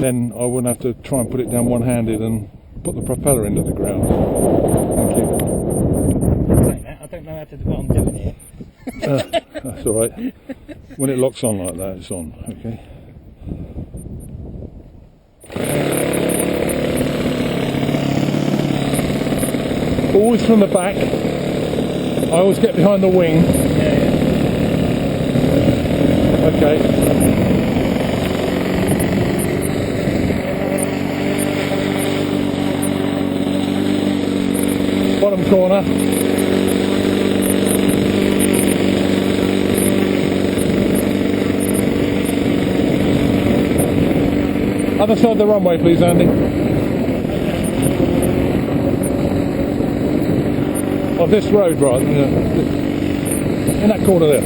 then I wouldn't have to try and put it down one-handed and put the propeller into the ground. Thank you. Saying that, I don't know how to do what I'm doing here. That's alright. When it locks on like that, it's on. Okay. Always from the back. I always get behind the wing. Yeah. Okay. Bottom corner. Other side of the runway, please, Andy. Of this road, right? In that corner there.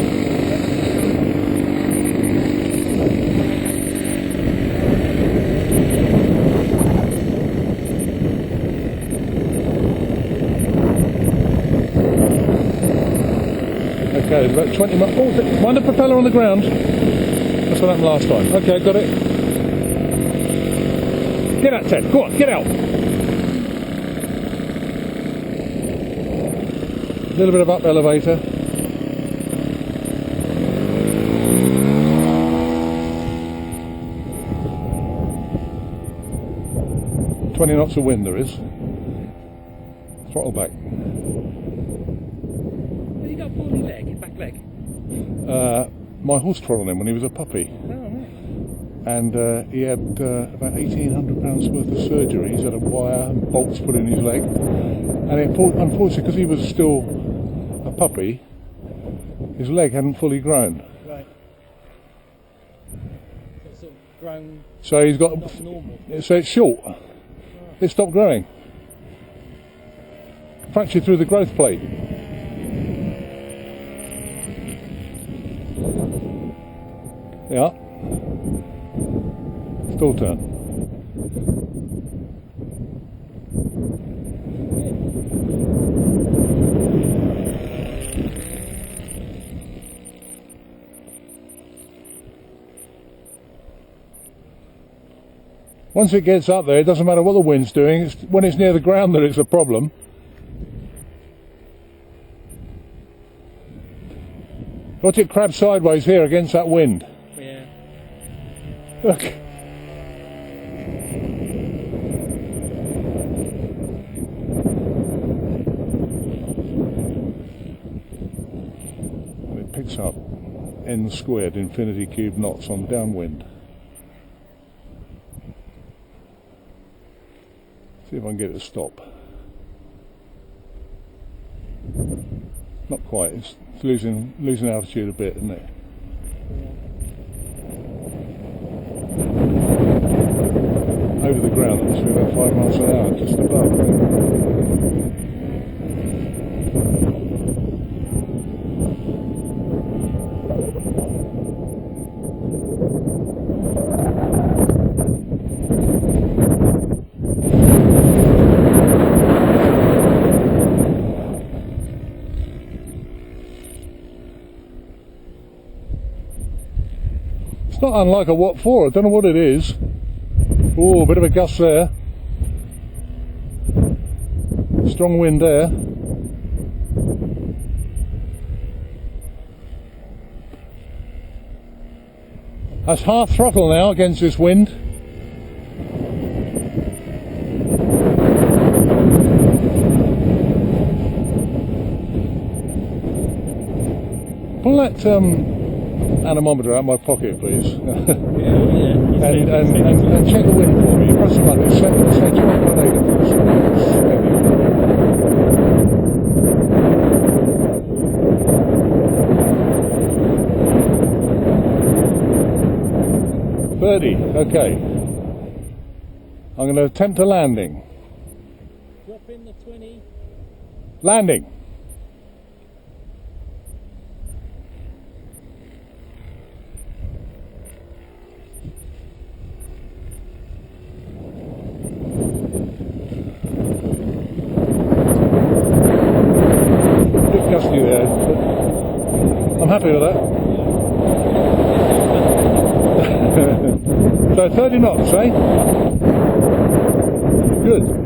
Okay, it's about 20 miles. Oh, mind the propeller on the ground. That's what happened last time. Okay, got it. Get out, Ted. Go on, get out. A little bit of up elevator. "20 knots of wind there is. Throttle back. Have you got a poorly leg, back leg? My horse trod on him when he was a puppy. Oh, right. And he had about £1,800 worth of surgery. He's had a wire and bolts put in his leg. And unfortunately, because he was still a puppy, his leg hadn't fully grown. Right. So it's sort of grown. So he's got. Not normal. So it's short. It stopped growing. Fractured through the growth plate. Yeah. Full turn. Once it gets up there, it doesn't matter what the wind's doing. It's when it's near the ground that it's a problem. Watch it crab sideways here against that wind. Yeah. Look. It picks up n squared infinity cube knots on downwind. See if I can get it to stop. Not quite. It's losing altitude a bit, isn't it? Over the ground, it must be about 5 miles an hour, just above. It's not unlike a Watt 4, I don't know what it is. Oh, a bit of a gust there. Strong wind there. That's half throttle now against this wind. Pull that anemometer out of my pocket, please. and check the wind for me. Press the button. It's set 30. Okay. I'm going to attempt a landing. Drop in the 20. Landing. Gusty there, but I'm happy with that. So 30 knots, eh? Good.